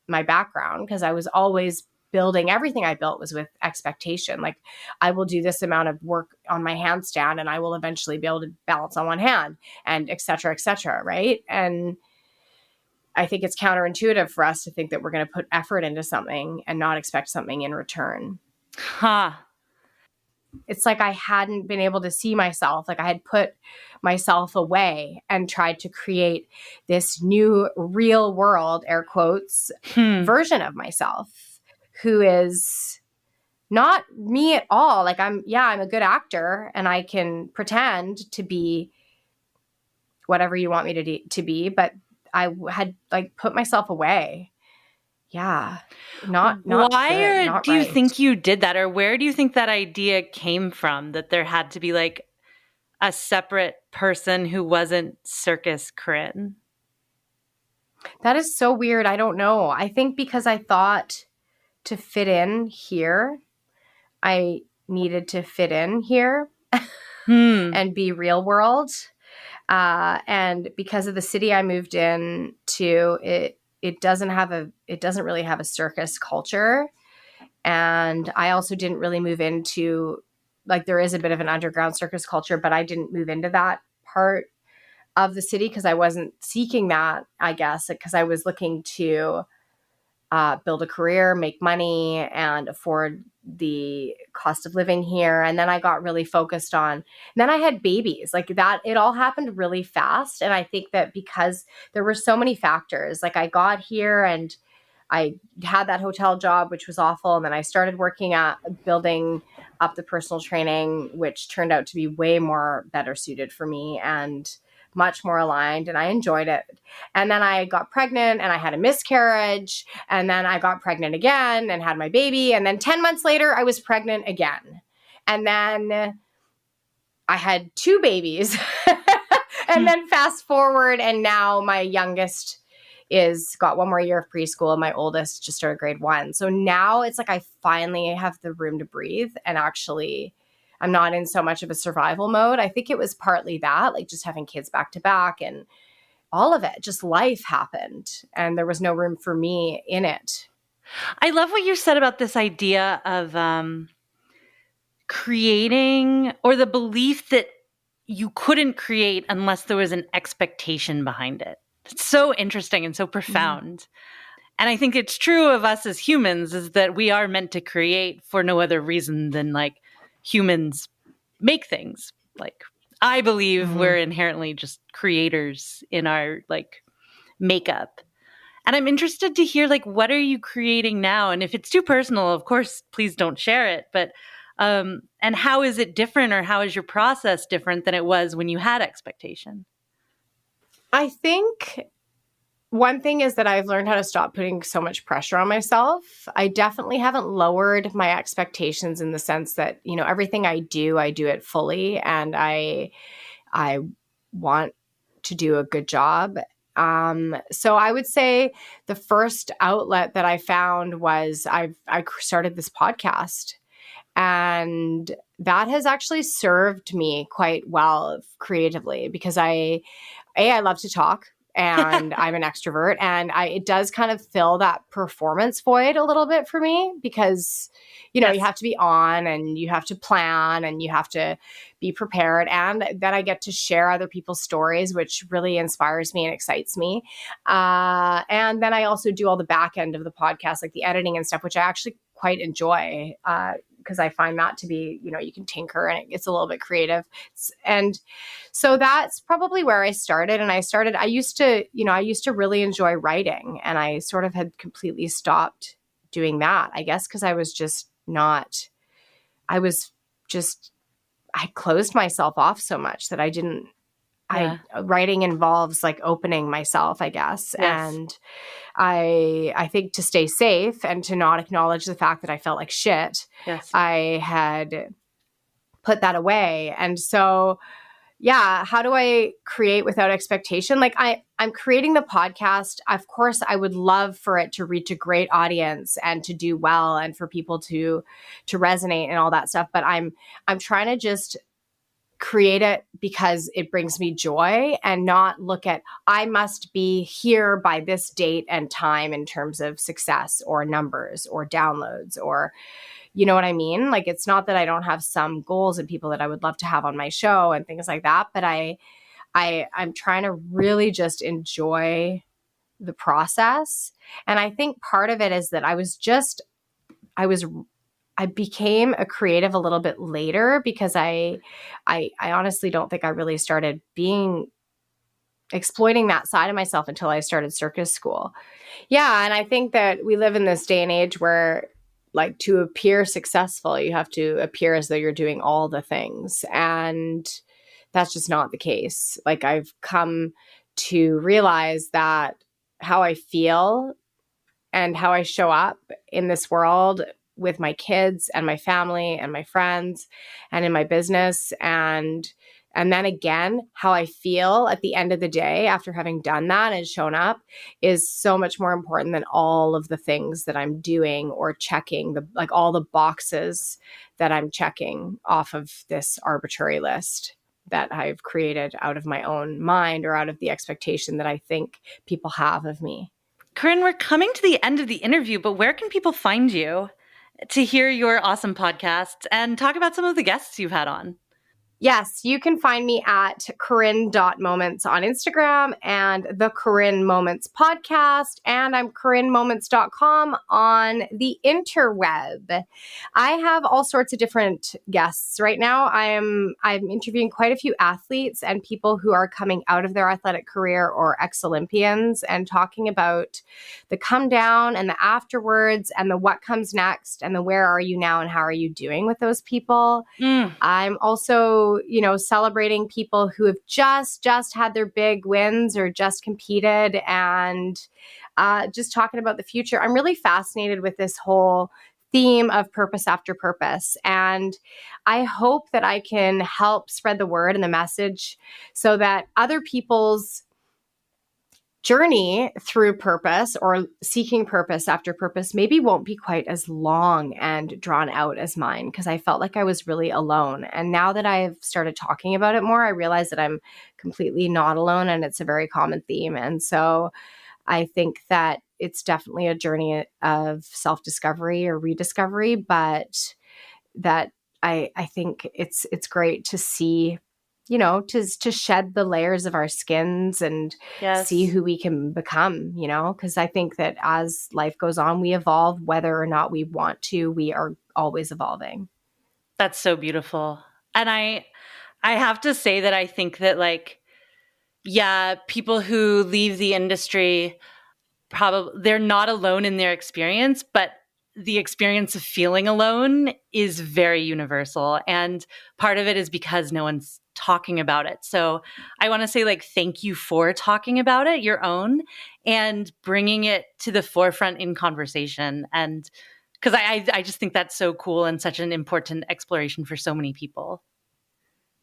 my background, because I was always building, everything I built was with expectation. Like, I will do this amount of work on my handstand and I will eventually be able to balance on one hand, and et cetera, right? And I think it's counterintuitive for us to think that we're going to put effort into something and not expect something in return. It's like I hadn't been able to see myself. Like, I had put myself away and tried to create this new real world, air quotes, version of myself, who is not me at all. Like, I'm a good actor and I can pretend to be whatever you want me to be, but I had put myself away. Yeah. Not Why not do you right. think you did that? Or where do you think that idea came from, that there had to be like a separate person who wasn't Circus Corinne? That is so weird. I don't know. I think because I thought to fit in here, I needed to fit in here and be real world. And because of the city I moved in to, it doesn't really have a circus culture. And I also didn't really move into, like, there is a bit of an underground circus culture, but I didn't move into that part of the city because I wasn't seeking that, I guess, because I was looking to build a career, make money, and afford the cost of living here. And then I got really focused on, and then I had babies, like that. It all happened really fast. And I think that because there were so many factors, like I got here and I had that hotel job, which was awful. And then I started working at building up the personal training, which turned out to be way more better suited for me and much more aligned, and I enjoyed it. And then I got pregnant and I had a miscarriage, and then I got pregnant again and had my baby. And then 10 months later, I was pregnant again. And then I had 2 babies. And then fast forward, and now my youngest is got 1 more year of preschool, and my oldest just started grade 1. So now it's like I finally have the room to breathe, and actually I'm not in so much of a survival mode. I think it was partly that, like just having kids back to back and all of it, just life happened, and there was no room for me in it. I love what you said about this idea of creating, or the belief that you couldn't create unless there was an expectation behind it. It's so interesting and so profound. Mm-hmm. And I think it's true of us as humans, is that we are meant to create for no other reason than like humans make things. Like, I believe we're inherently just creators in our like makeup. And I'm interested to hear, like, what are you creating now? And if it's too personal, of course, please don't share it. But and how is it different, or how is your process different than it was when you had expectation? I think one thing is that I've learned how to stop putting so much pressure on myself. I definitely haven't lowered my expectations in the sense that, you know, everything I do it fully, and I want to do a good job. So I would say the first outlet that I found was I started this podcast. And that has actually served me quite well creatively, because I love to talk, and I'm an extrovert, and it does kind of fill that performance void a little bit for me, because, you know, you have to be on, and you have to plan, and you have to be prepared. And then I get to share other people's stories, which really inspires me and excites me. And then I also do all the back end of the podcast, like the editing and stuff, which I actually quite enjoy, because I find that to be, you know, you can tinker and it gets a little bit creative. And so that's probably where I started. And I used to really enjoy writing, and I sort of had completely stopped doing that, I guess, because I closed myself off so much that I didn't, writing involves like opening myself, I guess. Yes. And I think to stay safe and to not acknowledge the fact that I felt like shit, I had put that away. And so, how do I create without expectation? Like I'm creating the podcast. Of course, I would love for it to reach a great audience and to do well, and for people to resonate and all that stuff. But I'm trying to just create it because it brings me joy, and not look at, I must be here by this date and time in terms of success or numbers or downloads, or, you know what I mean? Like, it's not that I don't have some goals and people that I would love to have on my show and things like that, but I'm trying to really just enjoy the process. And I think part of it is that I became a creative a little bit later, because I honestly don't think I really started exploiting that side of myself until I started circus school. Yeah. And I think that we live in this day and age where, like, to appear successful, you have to appear as though you're doing all the things. And that's just not the case. Like, I've come to realize that how I feel and how I show up in this world with my kids and my family and my friends and in my business, and then again, how I feel at the end of the day after having done that and shown up, is so much more important than all of the things that I'm doing or checking, all the boxes that I'm checking off of this arbitrary list that I've created out of my own mind, or out of the expectation that I think people have of me. Corinne, we're coming to the end of the interview, but where can people find you to hear your awesome podcasts and talk about some of the guests you've had on? Yes, you can find me at Corinne.moments on Instagram, and the Corinne Moments podcast, and I'm CorinneMoments.com on the interweb. I have all sorts of different guests. Right now, I'm interviewing quite a few athletes and people who are coming out of their athletic career, or ex-Olympians, and talking about the come down and the afterwards, and the what comes next, and the where are you now and how are you doing with those people. I'm also also, celebrating people who have just had their big wins or just competed, and just talking about the future. I'm really fascinated with this whole theme of purpose after purpose. And I hope that I can help spread the word and the message so that other people's journey through purpose or seeking purpose after purpose maybe won't be quite as long and drawn out as mine, because I felt like I was really alone. And now that I've started talking about it more, I realize that I'm completely not alone, and it's a very common theme. And so I think that it's definitely a journey of self-discovery or rediscovery, but that I think it's great to see, to shed the layers of our skins and see who we can become, because I think that as life goes on, we evolve whether or not we want to. We are always evolving. That's so beautiful. And I have to say that I think that people who leave the industry, probably they're not alone in their experience, but the experience of feeling alone is very universal. And part of it is because no one's talking about it. So I want to say thank you for talking about it, your own, and bringing it to the forefront in conversation. And because I just think that's so cool and such an important exploration for so many people.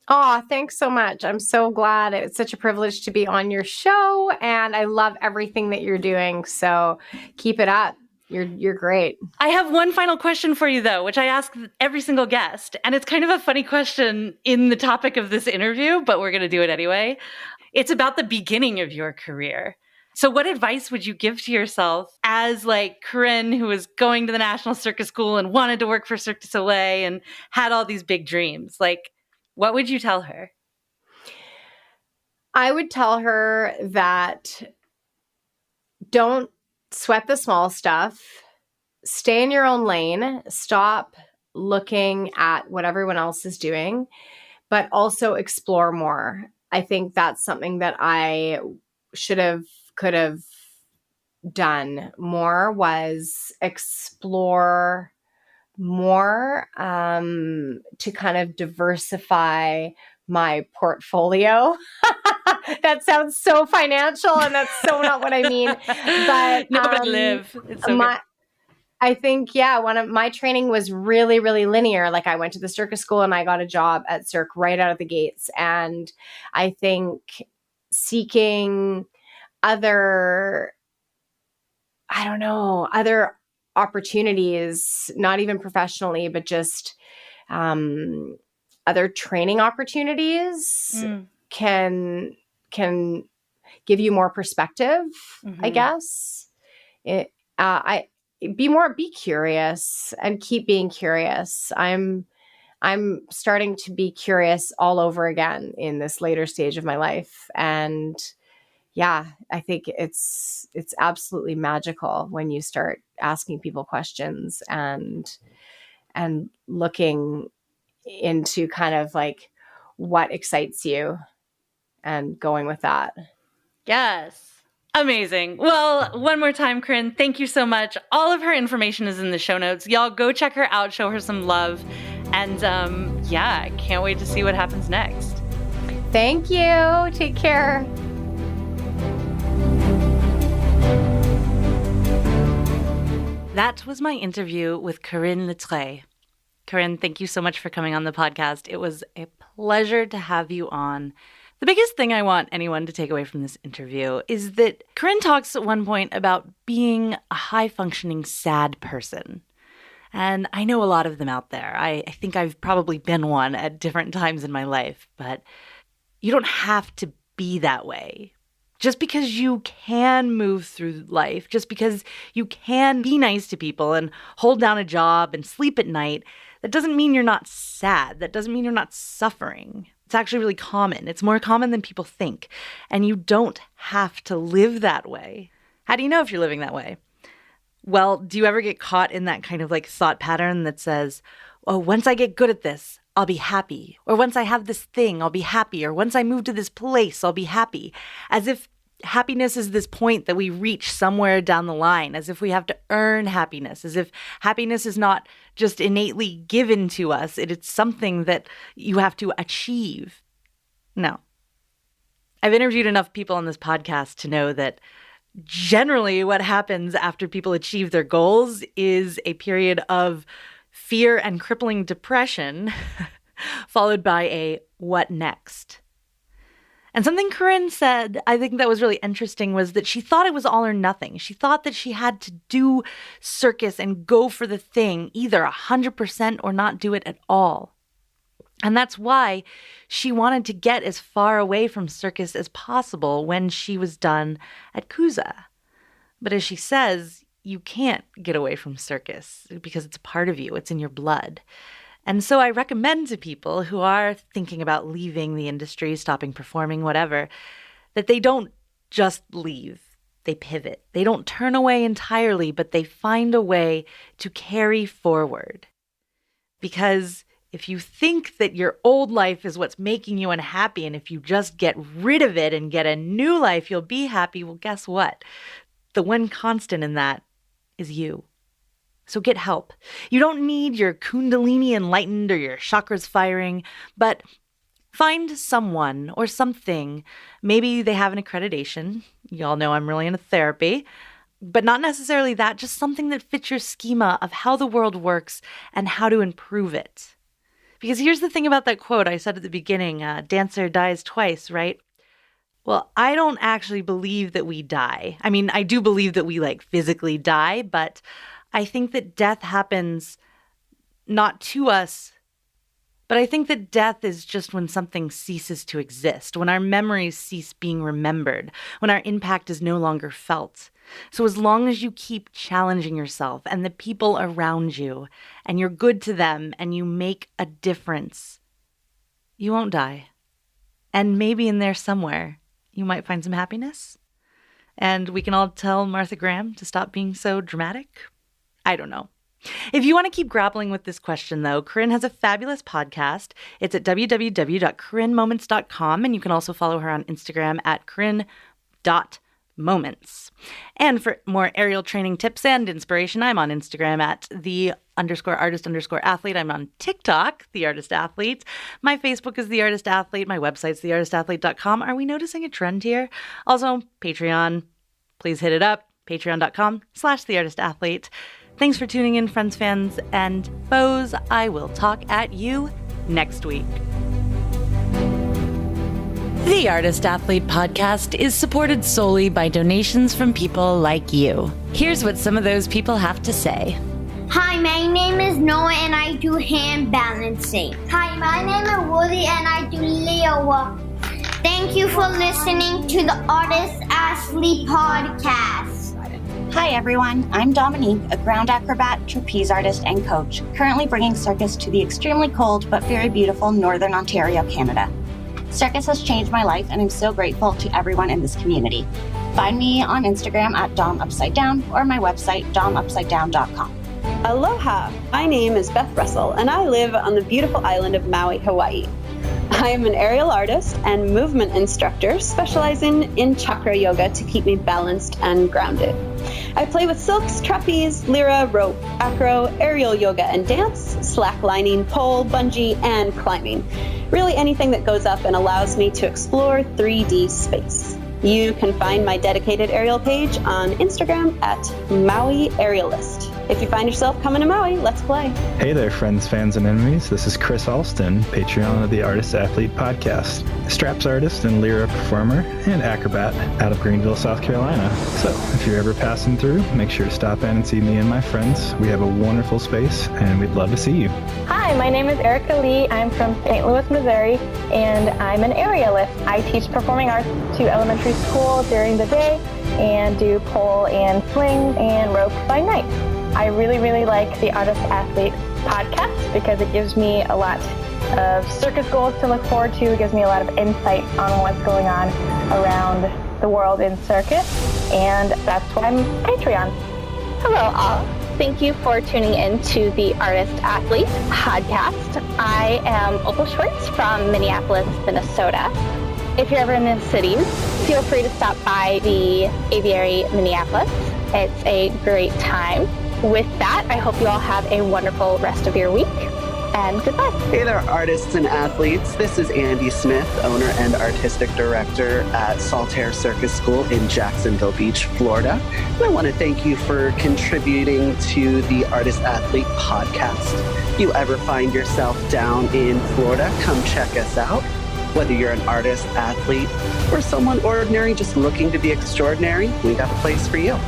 Oh, thanks so much. I'm so glad. It's such a privilege to be on your show, and I love everything that you're doing. So keep it up. You're great. I have one final question for you, though, which I ask every single guest. And it's kind of a funny question in the topic of this interview, but we're going to do it anyway. It's about the beginning of your career. So what advice would you give to yourself as Corinne, who was going to the National Circus School and wanted to work for Cirque du Soleil and had all these big dreams? What would you tell her? I would tell her that don't sweat the small stuff. Stay in your own lane. Stop looking at what everyone else is doing, but also explore more. I think that's something that I could have done more, was explore more, to kind of diversify my portfololio. That sounds so financial, and that's so not what I mean. But no, but I live. It's so good. I think, one of my training was really, really linear. I went to the Circus School and I got a job at Cirque right out of the gates. And I think seeking other opportunities, not even professionally, but just other training opportunities can give you more perspective, I guess. Be curious and keep being curious. I'm starting to be curious all over again in this later stage of my life. And I think it's absolutely magical when you start asking people questions and looking into kind of what excites you and going with that. Yes. Amazing. Well, one more time, Corinne, thank you so much. All of her information is in the show notes. Y'all go check her out, show her some love. And I can't wait to see what happens next. Thank you. Take care. That was my interview with Corinne Letray. Corinne, thank you so much for coming on the podcast. It was a pleasure to have you on. The biggest thing I want anyone to take away from this interview is that Corinne talks at one point about being a high-functioning sad person. And I know a lot of them out there. I think I've probably been one at different times in my life, but you don't have to be that way. Just because you can move through life, just because you can be nice to people and hold down a job and sleep at night, that doesn't mean you're not sad. That doesn't mean you're not suffering. It's actually really common. It's more common than people think. And you don't have to live that way. How do you know if you're living that way? Well, do you ever get caught in that kind of thought pattern that says, oh, once I get good at this, I'll be happy. Or once I have this thing, I'll be happy. Or once I move to this place, I'll be happy. As if happiness is this point that we reach somewhere down the line, as if we have to earn happiness, as if happiness is not just innately given to us. It's something that you have to achieve. No. I've interviewed enough people on this podcast to know that generally what happens after people achieve their goals is a period of fear and crippling depression, followed by a what next? And something Corinne said, I think that was really interesting, was that she thought it was all or nothing. She thought that she had to do Circus and go for the thing, either 100% or not do it at all. And that's why she wanted to get as far away from Circus as possible when she was done at Cusa. But as she says, you can't get away from Circus because it's a part of you. It's in your blood. And so I recommend to people who are thinking about leaving the industry, stopping performing, whatever, that they don't just leave. They pivot. They don't turn away entirely, but they find a way to carry forward. Because if you think that your old life is what's making you unhappy, and if you just get rid of it and get a new life, you'll be happy, well, guess what? The one constant in that is you. So get help. You don't need your kundalini enlightened or your chakras firing, but find someone or something. Maybe they have an accreditation. Y'all know I'm really into therapy. But not necessarily that, just something that fits your schema of how the world works and how to improve it. Because here's the thing about that quote I said at the beginning, dancer dies twice, right? Well, I don't actually believe that we die. I mean, I do believe that we physically die, but I think that death happens not to us, but I think that death is just when something ceases to exist, when our memories cease being remembered, when our impact is no longer felt. So as long as you keep challenging yourself and the people around you, and you're good to them and you make a difference, you won't die. And maybe in there somewhere, you might find some happiness. And we can all tell Martha Graham to stop being so dramatic. I don't know. If you want to keep grappling with this question, though, Corinne has a fabulous podcast. It's at www.corinnemoments.com, and you can also follow her on Instagram at corinne.moments. And for more aerial training tips and inspiration, I'm on Instagram at _artist_athlete. I'm on TikTok, The Artist Athlete. My Facebook is The Artist Athlete. My website's theartistathlete.com. Are we noticing a trend here? Also, Patreon. Please hit it up. Patreon.com/theartistathlete. Thanks for tuning in, friends, fans, and foes. I will talk at you next week. The Artist Athlete podcast is supported solely by donations from people like you. Here's what some of those people have to say. Hi, my name is Noah and I do hand balancing. Hi, my name is Woody and I do Leo walk. Thank you for listening to the Artist Athlete podcast. Hi everyone, I'm Dominique, a ground acrobat, trapeze artist, and coach, currently bringing Circus to the extremely cold but very beautiful Northern Ontario, Canada. Circus has changed my life and I'm so grateful to everyone in this community. Find me on Instagram at DomUpsideDown or my website domupsidedown.com. Aloha! My name is Beth Russell and I live on the beautiful island of Maui, Hawaii. I am an aerial artist and movement instructor specializing in chakra yoga to keep me balanced and grounded. I play with silks, trapeze, lyra, rope, acro, aerial yoga and dance, slacklining, pole, bungee, and climbing. Really anything that goes up and allows me to explore 3D space. You can find my dedicated aerial page on Instagram at Maui Aerialist. If you find yourself coming to Maui, let's play. Hey there, friends, fans, and enemies. This is Chris Alston, Patreon of the Artist Athlete podcast, straps artist and lyra performer and acrobat out of Greenville, South Carolina. So if you're ever passing through, make sure to stop in and see me and my friends. We have a wonderful space and we'd love to see you. Hi, my name is Erica Lee. I'm from St. Louis, Missouri, and I'm an aerialist. I teach performing arts to elementary school during the day and do pole and swing and rope by night. I really, really like the Artist Athlete podcast because it gives me a lot of circus goals to look forward to. It gives me a lot of insight on what's going on around the world in circus, and that's why I'm Patreon. Hello all. Thank you for tuning in to the Artist Athlete podcast. I am Opal Schwartz from Minneapolis, Minnesota. If you're ever in the cities, feel free to stop by the Aviary Minneapolis. It's a great time. With that, I hope you all have a wonderful rest of your week, and goodbye. Hey there, artists and athletes. This is Andy Smith, owner and artistic director at Saltaire Circus School in Jacksonville Beach, Florida. And I want to thank you for contributing to the Artist Athlete podcast. If you ever find yourself down in Florida, come check us out. Whether you're an artist, athlete, or someone ordinary just looking to be extraordinary, we got a place for you.